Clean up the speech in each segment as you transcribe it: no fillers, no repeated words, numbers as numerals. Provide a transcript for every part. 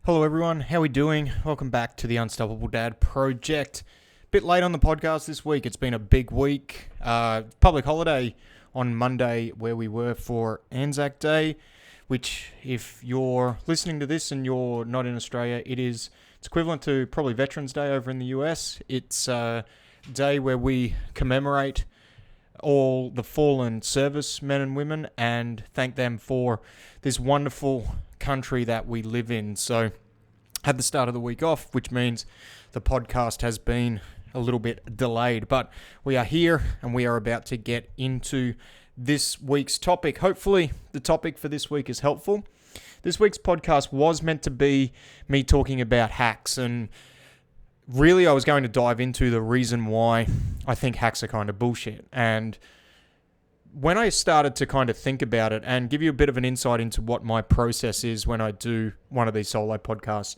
Hello everyone, how are we doing? Welcome back to the Unstoppable Dad Project. Bit late on the podcast this week. It's been a big week. Public holiday on Monday where we were for Anzac Day, which if you're listening to this and you're not in Australia, it's equivalent to probably Veterans Day over in the US. It's a day where we commemorate all the fallen servicemen and women and thank them for this wonderful country that we live in. So had the start of the week off, which means the podcast has been a little bit delayed, but we are here and we are about to get into this week's topic. Hopefully the topic for this week is helpful. This week's podcast was meant to be me talking about hacks, and really I was going to dive into the reason why I think hacks are kind of bullshit. And when I started to kind of think about it and give you a bit of an insight into what my process is when I do one of these solo podcasts,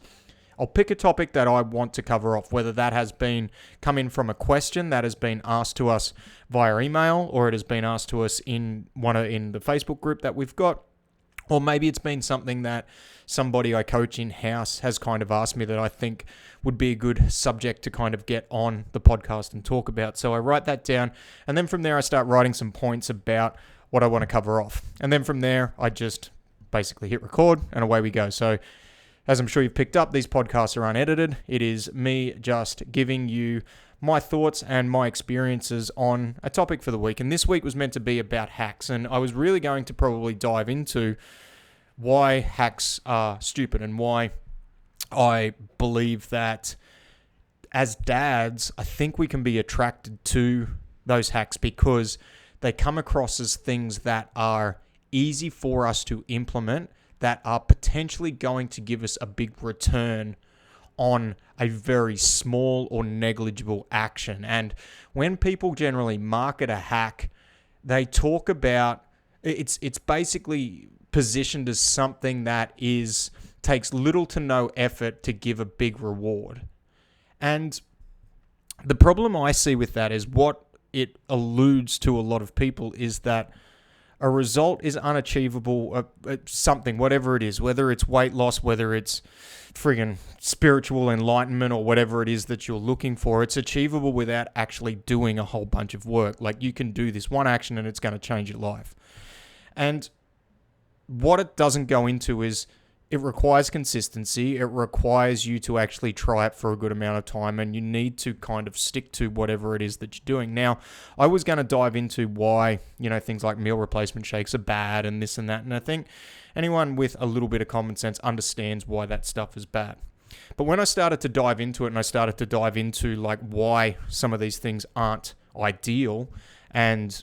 I'll pick a topic that I want to cover off, whether that has been come in from a question that has been asked to us via email, or it has been asked to us in the Facebook group that we've got, or maybe it's been something that somebody I coach in-house has kind of asked me that I think would be a good subject to kind of get on the podcast and talk about. So I write that down, and then from there I start writing some points about what I want to cover off. And then from there I just basically hit record and away we go. So as I'm sure you've picked up, these podcasts are unedited. It is me just giving you my thoughts and my experiences on a topic for the week. And this week was meant to be about hacks, and I was really going to probably dive into why hacks are stupid and why I believe that as dads, I think we can be attracted to those hacks because they come across as things that are easy for us to implement, that are potentially going to give us a big return on a very small or negligible action. And when people generally market a hack, they talk about it's basically positioned as something that takes little to no effort to give a big reward. And the problem I see with that is what it alludes to a lot of people is that a result is unachievable, something, whatever it is, whether it's weight loss, whether it's friggin' spiritual enlightenment or whatever it is that you're looking for, it's achievable without actually doing a whole bunch of work. Like, you can do this one action and it's going to change your life. And what it doesn't go into is it requires consistency. It requires you to actually try it for a good amount of time, and you need to kind of stick to whatever it is that you're doing. Now, I was going to dive into why, things like meal replacement shakes are bad and this and that, and I think anyone with a little bit of common sense understands why that stuff is bad. But when I started to dive into it and I started to dive into like why some of these things aren't ideal, and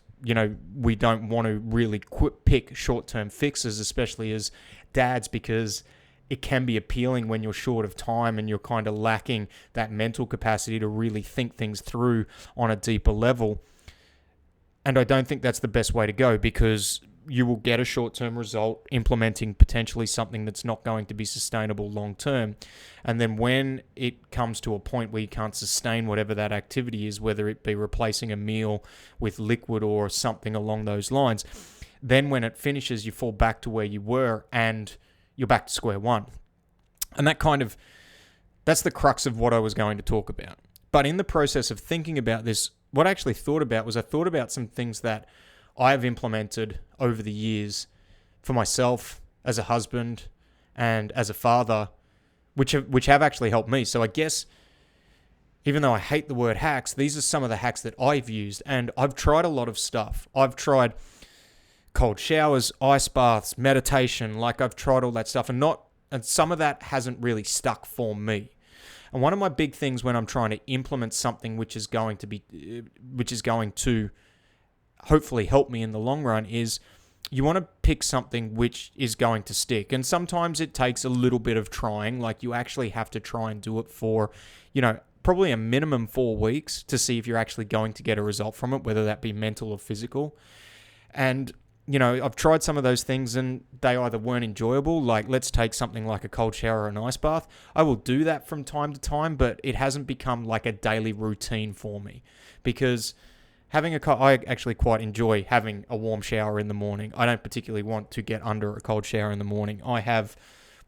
we don't want to really pick short-term fixes, especially as dads, because it can be appealing when you're short of time and you're kind of lacking that mental capacity to really think things through on a deeper level. And I don't think that's the best way to go, because you will get a short-term result implementing potentially something that's not going to be sustainable long-term. And then when it comes to a point where you can't sustain whatever that activity is, whether it be replacing a meal with liquid or something along those lines, then when it finishes, you fall back to where you were and you're back to square one. And that's the crux of what I was going to talk about. But in the process of thinking about this, what I actually thought about was I thought about some things that I have implemented over the years for myself as a husband and as a father, which have actually helped me. So I guess, even though I hate the word hacks, these are some of the hacks that I've used. And I've tried a lot of stuff. I've tried cold showers, ice baths, meditation. Like, I've tried all that stuff, and some of that hasn't really stuck for me. And one of my big things when I'm trying to implement something which is going to hopefully help me in the long run is you want to pick something which is going to stick. And sometimes it takes a little bit of trying. Like, you actually have to try and do it for, probably a minimum 4 weeks to see if you're actually going to get a result from it, whether that be mental or physical. And I've tried some of those things and they either weren't enjoyable. Like, let's take something like a cold shower or an ice bath. I will do that from time to time, but it hasn't become like a daily routine for me, because I actually quite enjoy having a warm shower in the morning. I don't particularly want to get under a cold shower in the morning. I have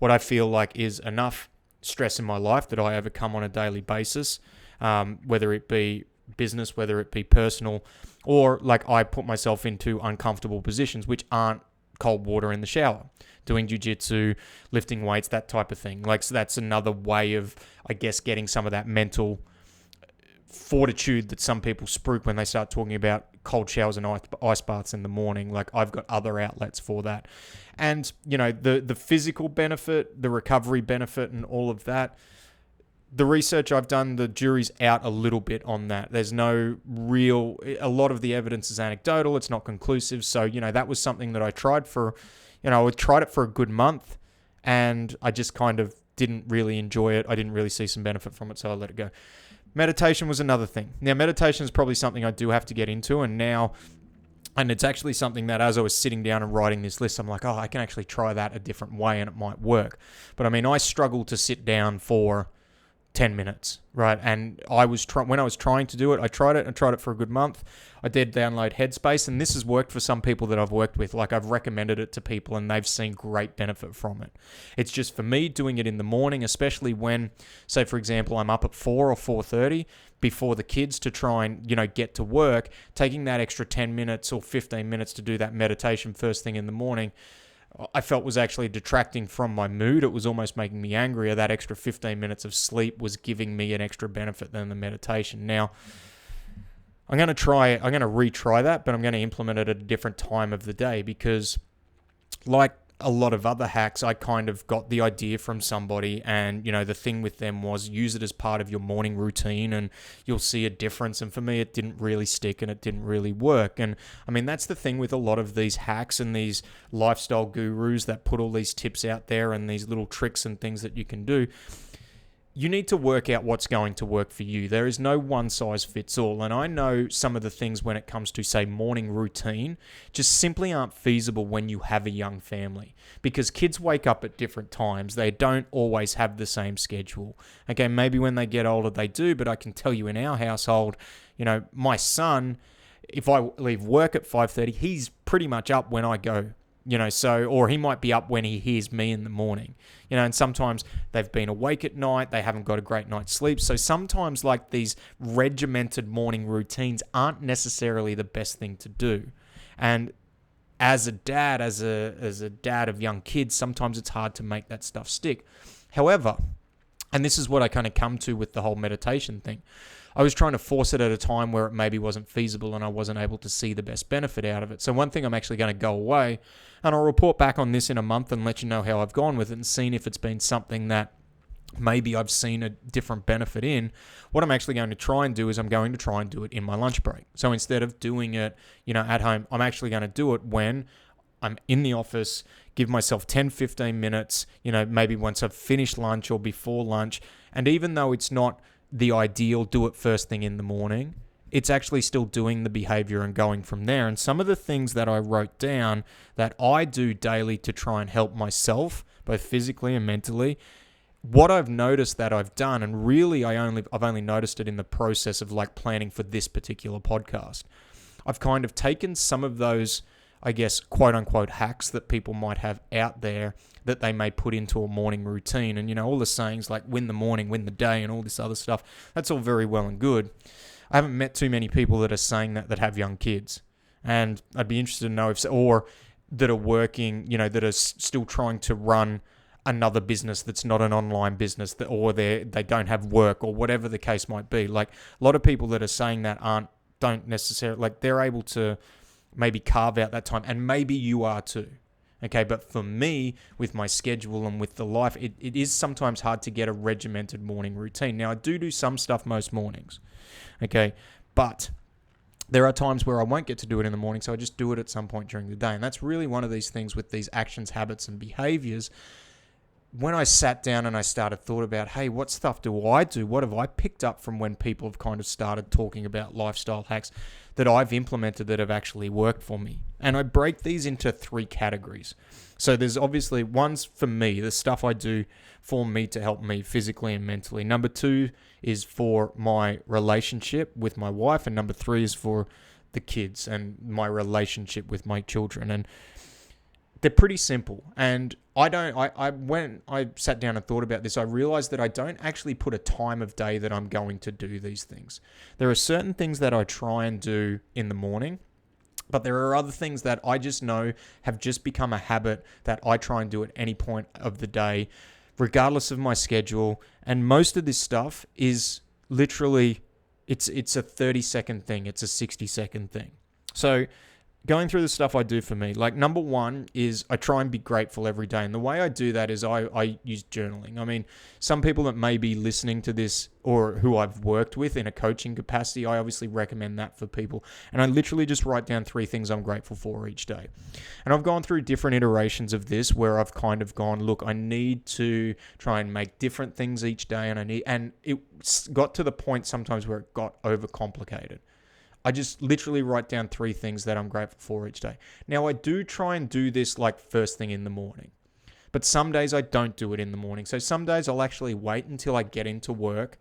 what I feel like is enough stress in my life that I overcome on a daily basis, whether it be business, whether it be personal, or like I put myself into uncomfortable positions, which aren't cold water in the shower, doing jiu-jitsu, lifting weights, that type of thing. Like, so that's another way of, I guess, getting some of that mental fortitude that some people spruik when they start talking about cold showers and ice baths in the morning. Like, I've got other outlets for that. And, you know, the physical benefit, the recovery benefit and all of that, the research I've done, the jury's out a little bit on that. There's no real, a lot of the evidence is anecdotal. It's not conclusive. So, you know, that was something that I tried for, you know, I tried it for a good month and I just kind of didn't really enjoy it. I didn't really see some benefit from it, so I let it go. Meditation was another thing. Now, meditation is probably something I do have to get into, and it's actually something that as I was sitting down and writing this list, I'm like, oh, I can actually try that a different way and it might work. But I mean, I struggle to sit down for 10 minutes, right? And when I was trying to do it, I tried it for a good month. I did download Headspace, and this has worked for some people that I've worked with. Like, I've recommended it to people and they've seen great benefit from it. It's just for me doing it in the morning, especially when, say for example, I'm up at 4 or 4:30 before the kids to try and, you know, get to work, taking that extra 10 minutes or 15 minutes to do that meditation first thing in the morning, I felt was actually detracting from my mood. It was almost making me angrier. That extra 15 minutes of sleep was giving me an extra benefit than the meditation. Now, I'm going to retry that, but I'm going to implement it at a different time of the day because, like a lot of other hacks, I kind of got the idea from somebody, and, you know, the thing with them was use it as part of your morning routine and you'll see a difference. And for me, it didn't really stick and it didn't really work. And I mean, that's the thing with a lot of these hacks and these lifestyle gurus that put all these tips out there and these little tricks and things that you can do. You need to work out what's going to work for you. There is no one size fits all. And I know some of the things when it comes to, say, morning routine just simply aren't feasible when you have a young family because kids wake up at different times. They don't always have the same schedule. Okay, maybe when they get older they do, but I can tell you in our household, you know, my son, if I leave work at 5:30, he's pretty much up when I go. You know, so, or he might be up when he hears me in the morning, you know, and sometimes they've been awake at night, they haven't got a great night's sleep. So sometimes like these regimented morning routines aren't necessarily the best thing to do. And as a dad, as a dad of young kids, sometimes it's hard to make that stuff stick. However, and this is what I kind of come to with the whole meditation thing, I was trying to force it at a time where it maybe wasn't feasible and I wasn't able to see the best benefit out of it. So one thing, I'm actually going to go away and I'll report back on this in a month and let you know how I've gone with it and seen if it's been something that maybe I've seen a different benefit in. What I'm actually going to try and do is I'm going to try and do it in my lunch break. So instead of doing it, you know, at home, I'm actually going to do it when I'm in the office, give myself 10, 15 minutes, you know, maybe once I've finished lunch or before lunch. And even though it's not the ideal, do it first thing in the morning, it's actually still doing the behavior and going from there. And some of the things that I wrote down that I do daily to try and help myself, both physically and mentally, what I've noticed that I've done, and really I've only noticed it in the process of like planning for this particular podcast. I've kind of taken some of those, I guess, quote unquote hacks that people might have out there that they may put into a morning routine. And, you know, all the sayings like win the morning, win the day, and all this other stuff, that's all very well and good. I haven't met too many people that are saying that have young kids. And I'd be interested to know or that are working, you know, that are still trying to run another business that's not an online business, or they don't have work, or whatever the case might be. Like, a lot of people that are saying that don't necessarily, like, they're able to maybe carve out that time, and maybe you are too. Okay, but for me, with my schedule and with the life, it is sometimes hard to get a regimented morning routine. Now, I do some stuff most mornings, okay, but there are times where I won't get to do it in the morning, so I just do it at some point during the day. And that's really one of these things with these actions, habits, and behaviors. When I sat down and I thought about, hey, what stuff do I do? What have I picked up from when people have kind of started talking about lifestyle hacks that I've implemented that have actually worked for me? And I break these into 3 categories. So there's obviously one's for me, the stuff I do for me to help me physically and mentally. Number 2 is for my relationship with my wife. And number 3 is for the kids and my relationship with my children. And they're pretty simple. And when I sat down and thought about this, I realized that I don't actually put a time of day that I'm going to do these things. There are certain things that I try and do in the morning, but there are other things that I just know have just become a habit that I try and do at any point of the day, regardless of my schedule. And most of this stuff is literally, it's a 30-second thing. It's a 60-second thing. So going through the stuff I do for me, like number one is I try and be grateful every day. And the way I do that is I use journaling. I mean, some people that may be listening to this or who I've worked with in a coaching capacity, I obviously recommend that for people. And I literally just write down 3 things I'm grateful for each day. And I've gone through different iterations of this where I've kind of gone, look, I need to try and make different things each day. And it got to the point sometimes where it got overcomplicated. I just literally write down 3 things that I'm grateful for each day. Now, I do try and do this like first thing in the morning, but some days I don't do it in the morning. So some days I'll actually wait until I get into work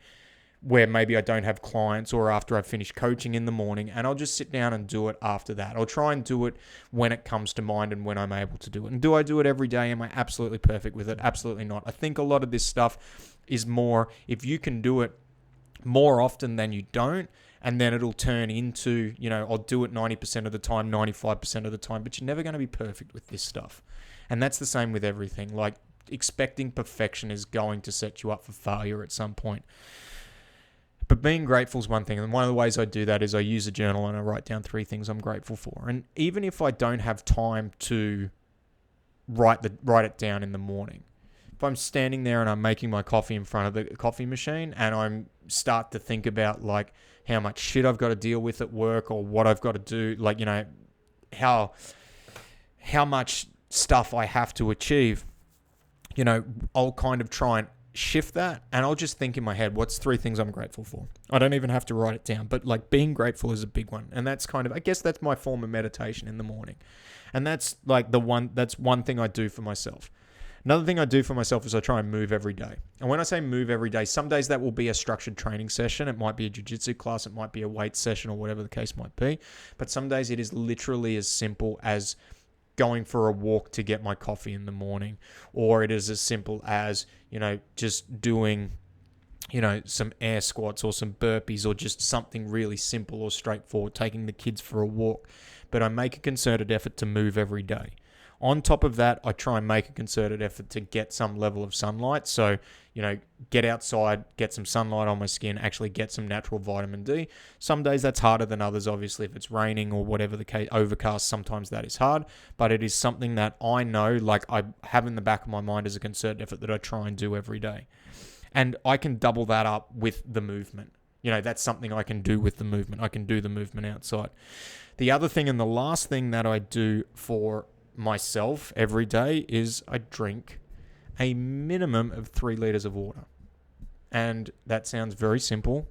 where maybe I don't have clients or after I finish coaching in the morning, and I'll just sit down and do it after that. I'll try and do it when it comes to mind and when I'm able to do it. And do I do it every day? Am I absolutely perfect with it? Absolutely not. I think a lot of this stuff is more if you can do it more often than you don't, and then it'll turn into, I'll do it 90% of the time, 95% of the time, but you're never going to be perfect with this stuff. And that's the same with everything. Like, expecting perfection is going to set you up for failure at some point. But being grateful is one thing. And one of the ways I do that is I use a journal and I write down 3 things I'm grateful for. And even if I don't have time to write it down in the morning, if I'm standing there and I'm making my coffee in front of the coffee machine and I'm start to think about like how much shit I've got to deal with at work or what I've got to do, like, how much stuff I have to achieve, I'll kind of try and shift that and I'll just think in my head, what's 3 things I'm grateful for? I don't even have to write it down, but like being grateful is a big one. And that's kind of, I guess that's my form of meditation in the morning. And that's like that's one thing I do for myself. Another thing I do for myself is I try and move every day. And when I say move every day, some days that will be a structured training session. It might be a jiu-jitsu class. It might be a weight session or whatever the case might be. But some days it is literally as simple as going for a walk to get my coffee in the morning. Or it is as simple as, just doing, some air squats or some burpees or just something really simple or straightforward, taking the kids for a walk. But I make a concerted effort to move every day. On top of that, I try and make a concerted effort to get some level of sunlight. So, get outside, get some sunlight on my skin, actually get some natural vitamin D. Some days that's harder than others. Obviously, if it's raining or whatever the case, overcast, sometimes that is hard. But it is something that I know, like I have in the back of my mind as a concerted effort that I try and do every day. And I can double that up with the movement. That's something I can do with the movement. I can do the movement outside. The other thing and the last thing that I do for myself every day is I drink a minimum of 3 liters of water. And that sounds very simple.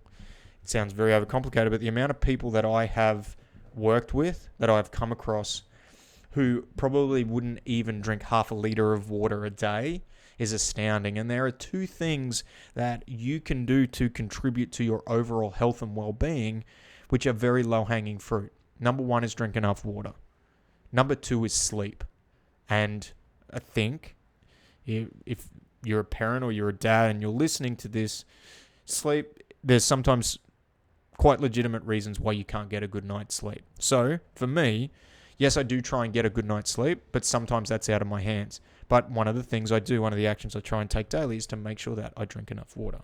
It sounds very overcomplicated, but the amount of people that I have worked with, that I've come across, who probably wouldn't even drink half a liter of water a day is astounding. And there are 2 things that you can do to contribute to your overall health and well-being, which are very low-hanging fruit. Number 1 is drink enough water. Number 2 is sleep. And I think if you're a parent or you're a dad and you're listening to this, sleep, there's sometimes quite legitimate reasons why you can't get a good night's sleep. So for me, yes, I do try and get a good night's sleep, but sometimes that's out of my hands. But one of the things I do, one of the actions I try and take daily is to make sure that I drink enough water.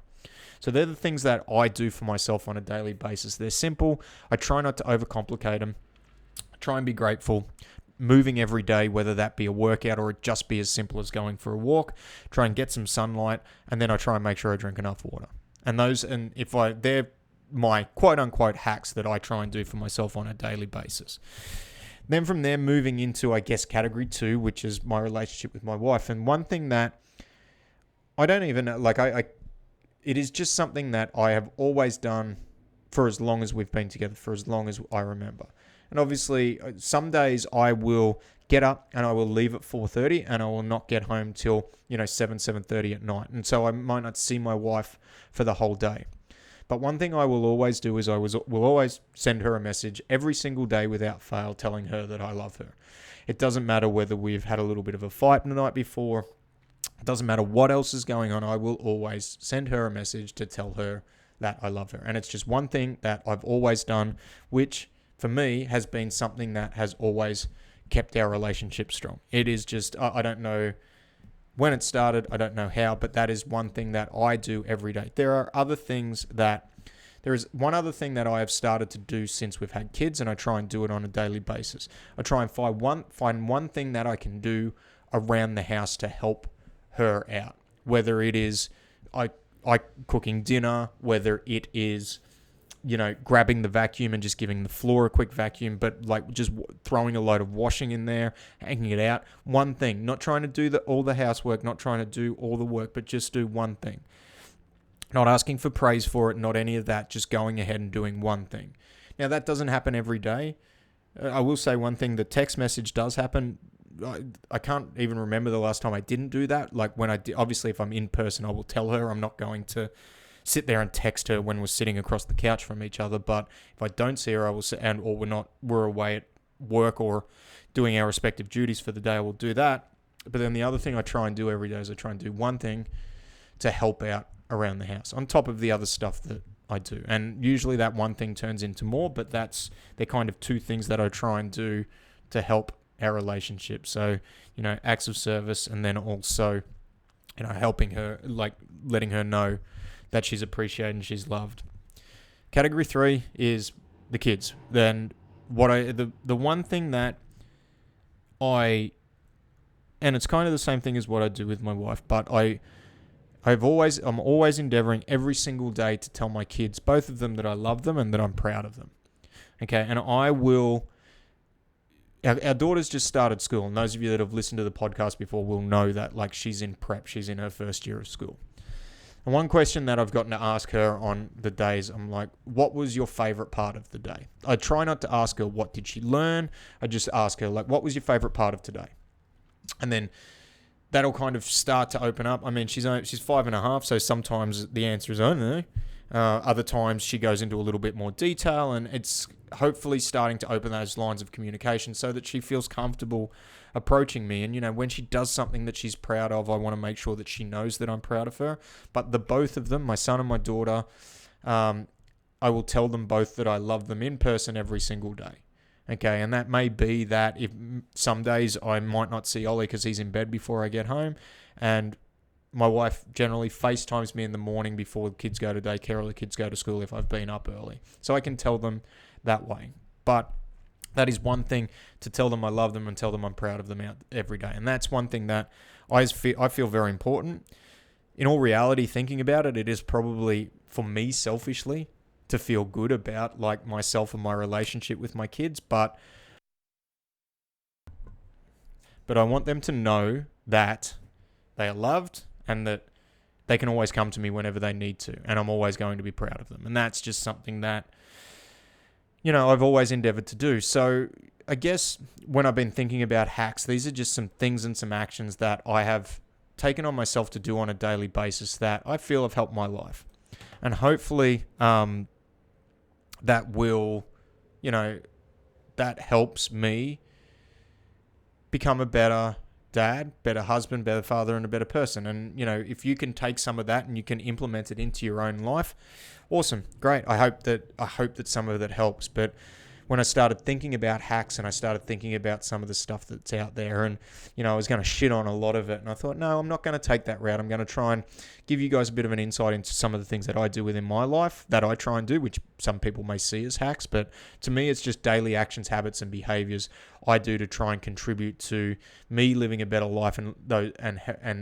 So they're the things that I do for myself on a daily basis. They're simple. I try not to overcomplicate them. Try and be grateful. Moving every day, whether that be a workout or it just be as simple as going for a walk. Try and get some sunlight, and then I try and make sure I drink enough water. They're my quote unquote hacks that I try and do for myself on a daily basis. Then from there, moving into, I guess, category 2, which is my relationship with my wife. And one thing that I don't even it is just something that I have always done for as long as we've been together, for as long as I remember. And obviously, some days I will get up and I will leave at 4:30 and I will not get home till 7:30 at night. And so I might not see my wife for the whole day. But one thing I will always do is will always send her a message every single day without fail telling her that I love her. It doesn't matter whether we've had a little bit of a fight the night before. It doesn't matter what else is going on. I will always send her a message to tell her that I love her. And it's just one thing that I've always done, which for me has been something that has always kept our relationship strong. It is just, I don't know when it started, I don't know how, but that is one thing that I do every day. There is one other thing that I have started to do since we've had kids, and I try and do it on a daily basis. I try and find one thing that I can do around the house to help her out. Whether it is I cooking dinner, whether it is, grabbing the vacuum and just giving the floor a quick vacuum, but like just throwing a load of washing in there, hanging it out. One thing, not trying to do all the housework, not trying to do all the work, but just do one thing. Not asking for praise for it, not any of that, just going ahead and doing one thing. Now, that doesn't happen every day. I will say one thing, the text message does happen. I can't even remember the last time I didn't do that. Like when I did, obviously if I'm in person, I will tell her. I'm not going to sit there and text her when we're sitting across the couch from each other. But if I don't see her, I will say, or we're away at work or doing our respective duties for the day, I will do that. But then the other thing I try and do every day is I try and do one thing to help out around the house on top of the other stuff that I do. And usually that one thing turns into more, but they're kind of two things that I try and do to help our relationship. So, acts of service, and then also, helping her, like letting her know that she's appreciated and she's loved. Category 3 is the kids. Then the one thing that and it's kind of the same thing as what I do with my wife, but I'm always endeavoring every single day to tell my kids, both of them, that I love them and that I'm proud of them. Okay, and our daughter's just started school, and those of you that have listened to the podcast before will know that, like, she's in prep, she's in her first year of school. And one question that I've gotten to ask her on the days, I'm like, what was your favorite part of the day? I try not to ask her what did she learn, I just ask her, like, what was your favorite part of today? And then that'll kind of start to open up. I mean, she's 5.5, so sometimes the answer is, I don't know. Other times she goes into a little bit more detail, and it's hopefully starting to open those lines of communication so that she feels comfortable approaching me. And, when she does something that she's proud of, I want to make sure that she knows that I'm proud of her. But the both of them, my son and my daughter, I will tell them both that I love them in person every single day. Okay, and that may be that if some days I might not see Ollie because he's in bed before I get home, and my wife generally FaceTimes me in the morning before the kids go to daycare or the kids go to school if I've been up early. So I can tell them that way. But that is one thing, to tell them I love them and tell them I'm proud of them out every day. And that's one thing that I feel very important. In all reality, thinking about it, it is probably, for me selfishly, to feel good about, like, myself and my relationship with my kids, but I want them to know that they are loved and that they can always come to me whenever they need to, and I'm always going to be proud of them. And that's just something that, I've always endeavored to do. So I guess when I've been thinking about hacks, these are just some things and some actions that I have taken on myself to do on a daily basis that I feel have helped my life. And hopefully, that will, that helps me become a better dad, better husband, better father, and a better person. And, if you can take some of that and you can implement it into your own life, awesome, great. I hope that some of that helps. But when I started thinking about hacks and I started thinking about some of the stuff that's out there, and, I was going to shit on a lot of it, and I thought, no, I'm not going to take that route. I'm going to try and give you guys a bit of an insight into some of the things that I do within my life that I try and do, which some people may see as hacks, but to me, it's just daily actions, habits, and behaviors I do to try and contribute to me living a better life and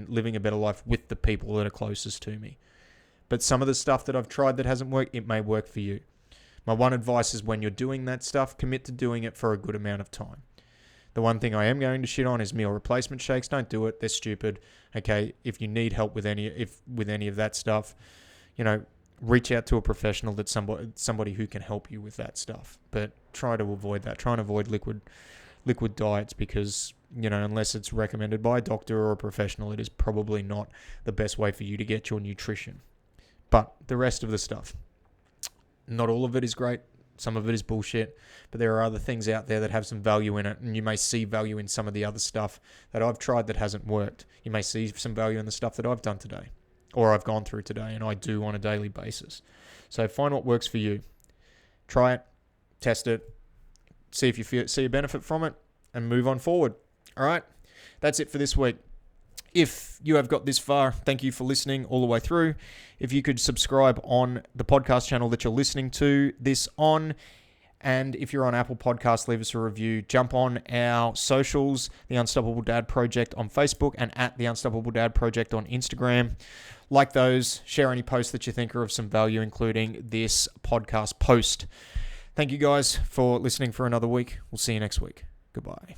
living a better life with the people that are closest to me. But some of the stuff that I've tried that hasn't worked, it may work for you. My one advice is, when you're doing that stuff, commit to doing it for a good amount of time. The one thing I am going to shit on is meal replacement shakes. Don't do it. They're stupid. Okay, if you need help with any of that stuff, reach out to a professional, that's somebody who can help you with that stuff. But try to avoid that. Try and avoid liquid diets, because, unless it's recommended by a doctor or a professional, it is probably not the best way for you to get your nutrition. But the rest of the stuff, not all of it is great. Some of it is bullshit, but there are other things out there that have some value in it, and you may see value in some of the other stuff that I've tried that hasn't worked. You may see some value in the stuff that I've done today, or I've gone through today, and I do on a daily basis. So find what works for you. Try it, test it, see if you see a benefit from it, and move on forward. All right, that's it for this week. If you have got this far, thank you for listening all the way through. If you could subscribe on the podcast channel that you're listening to this on, and if you're on Apple Podcasts, leave us a review. Jump on our socials, The Unstoppable Dad Project on Facebook and at The Unstoppable Dad Project on Instagram. Like those, share any posts that you think are of some value, including this podcast post. Thank you guys for listening for another week. We'll see you next week. Goodbye.